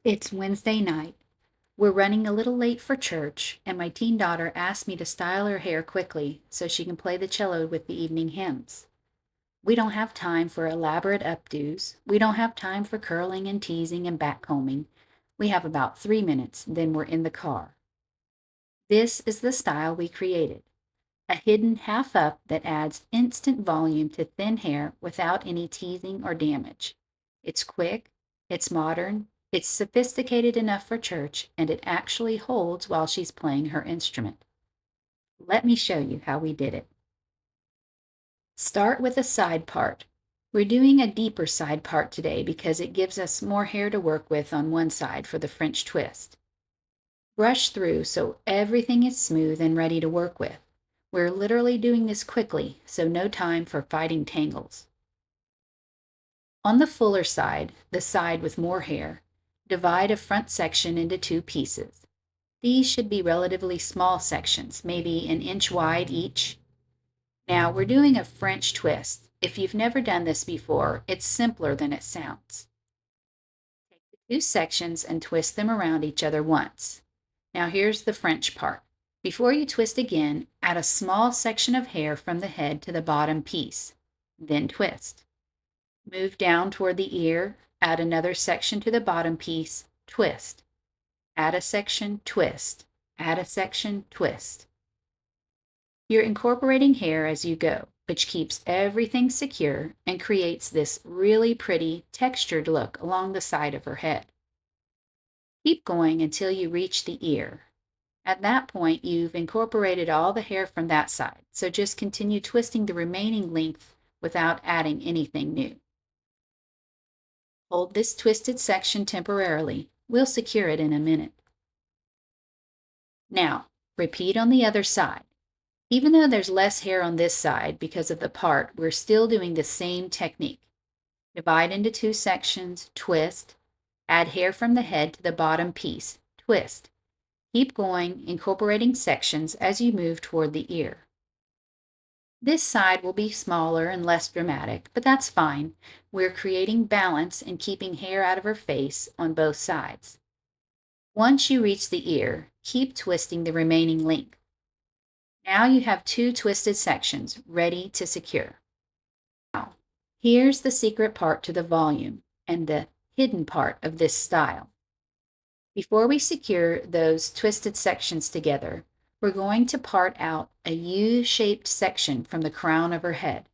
It's Wednesday night. We're running a little late for church, and my teen daughter asked me to style her hair quickly so she can play the cello with the evening hymns. We don't have time for elaborate updos. We don't have time for curling and teasing and backcombing. We have about 3 minutes, then we're in the car. This is the style we created. A hidden half up that adds instant volume to thin hair without any teasing or damage. It's quick, it's modern, it's sophisticated enough for church, and it actually holds while she's playing her instrument. Let me show you how we did it. Start with a side part. We're doing a deeper side part today because it gives us more hair to work with on one side for the French twist. Brush through so everything is smooth and ready to work with. We're literally doing this quickly, so no time for fighting tangles. On the fuller side, the side with more hair, divide a front section into two pieces. These should be relatively small sections, maybe an inch wide each. Now we're doing a French twist. If you've never done this before, it's simpler than it sounds. Take the two sections and twist them around each other once. Now here's the French part. Before you twist again, add a small section of hair from the head to the bottom piece. Then twist. Move down toward the ear, add another section to the bottom piece, twist. Add a section, twist. Add a section, twist. You're incorporating hair as you go, which keeps everything secure and creates this really pretty textured look along the side of her head. Keep going until you reach the ear. At that point, you've incorporated all the hair from that side, so just continue twisting the remaining length without adding anything new. Hold this twisted section temporarily. We'll secure it in a minute. Now, repeat on the other side. Even though there's less hair on this side because of the part, we're still doing the same technique. Divide into two sections, twist, add hair from the head to the bottom piece, twist. Keep going, incorporating sections as you move toward the ear. This side will be smaller and less dramatic, but that's fine. We're creating balance and keeping hair out of her face on both sides. Once you reach the ear, keep twisting the remaining length. Now you have two twisted sections ready to secure. Now, here's the secret part to the volume and the hidden part of this style. Before we secure those twisted sections together, we're going to part out a U-shaped section from the crown of her head.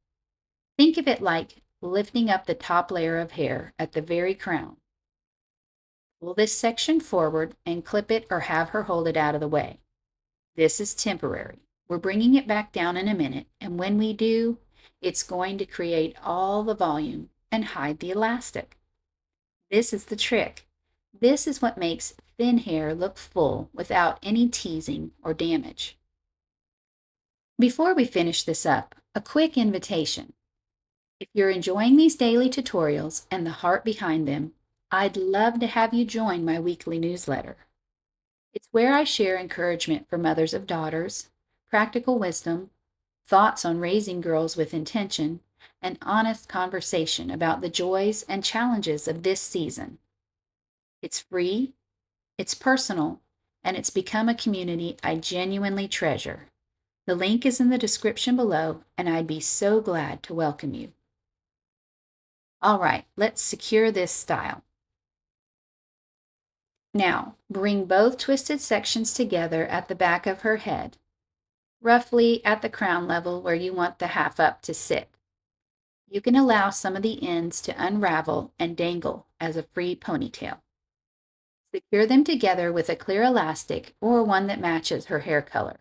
Think of it like lifting up the top layer of hair at the very crown. Pull this section forward and clip it or have her hold it out of the way. This is temporary. We're bringing it back down in a minute, and when we do, it's going to create all the volume and hide the elastic. This is the trick. This is what makes thin hair look full without any teasing or damage. Before we finish this up, a quick invitation. If you're enjoying these daily tutorials and the heart behind them, I'd love to have you join my weekly newsletter. It's where I share encouragement for mothers of daughters, practical wisdom, thoughts on raising girls with intention, and honest conversation about the joys and challenges of this season. It's free, it's personal, and it's become a community I genuinely treasure. The link is in the description below, and I'd be so glad to welcome you. All right, let's secure this style. Now, bring both twisted sections together at the back of her head, roughly at the crown level where you want the half up to sit. You can allow some of the ends to unravel and dangle as a free ponytail. Secure them together with a clear elastic or one that matches her hair color.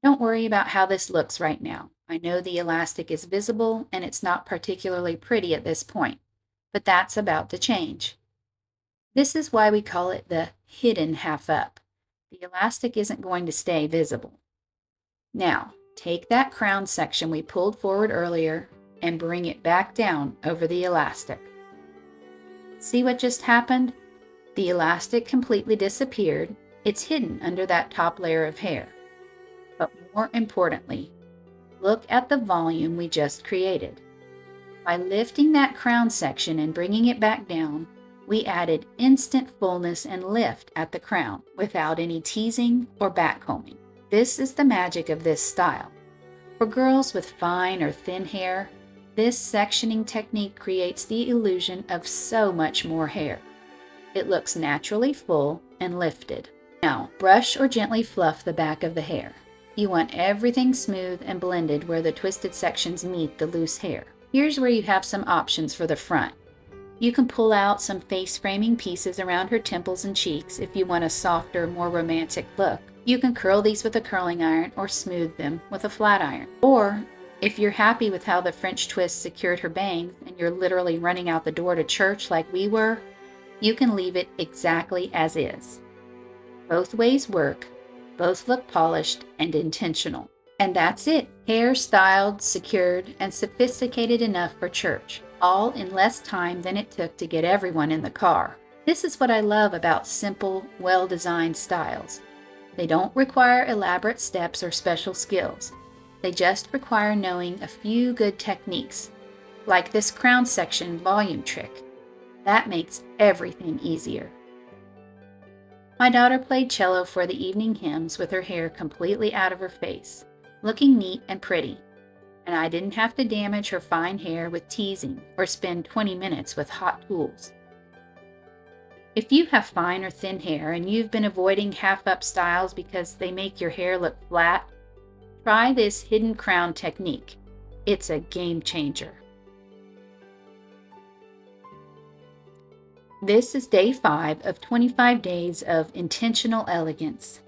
Don't worry about how this looks right now. I know the elastic is visible and it's not particularly pretty at this point, but that's about to change. This is why we call it the hidden half up. The elastic isn't going to stay visible. Now, take that crown section we pulled forward earlier and bring it back down over the elastic. See what just happened? The elastic completely disappeared. It's hidden under that top layer of hair. But more importantly, look at the volume we just created. By lifting that crown section and bringing it back down, We added instant fullness and lift at the crown without any teasing or backcombing. This is the magic of this style. For girls with fine or thin hair, this sectioning technique creates the illusion of so much more hair. It looks naturally full and lifted. Now, brush or gently fluff the back of the hair. You want everything smooth and blended where the twisted sections meet the loose hair. Here's where you have some options for the front. You can pull out some face framing pieces around her temples and cheeks if you want a softer, more romantic look. You can curl these with a curling iron or smooth them with a flat iron. Or, if you're happy with how the French twist secured her bangs and you're literally running out the door to church like we were, you can leave it exactly as is. Both ways work, both look polished and intentional. And that's it. Hair styled, secured, and sophisticated enough for church, all in less time than it took to get everyone in the car. This is what I love about simple, well-designed styles. They don't require elaborate steps or special skills. They just require knowing a few good techniques, like this crown section volume trick. That makes everything easier. My daughter played cello for the evening hymns with her hair completely out of her face, looking neat and pretty, and I didn't have to damage her fine hair with teasing or spend 20 minutes with hot tools. If you have fine or thin hair and you've been avoiding half-up styles because they make your hair look flat, try this hidden crown technique. It's a game changer. This is day 5 of 25 days of intentional elegance.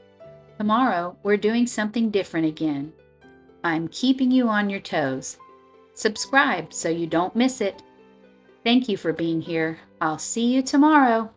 Tomorrow, we're doing something different again. I'm keeping you on your toes. Subscribe so you don't miss it. Thank you for being here. I'll see you tomorrow.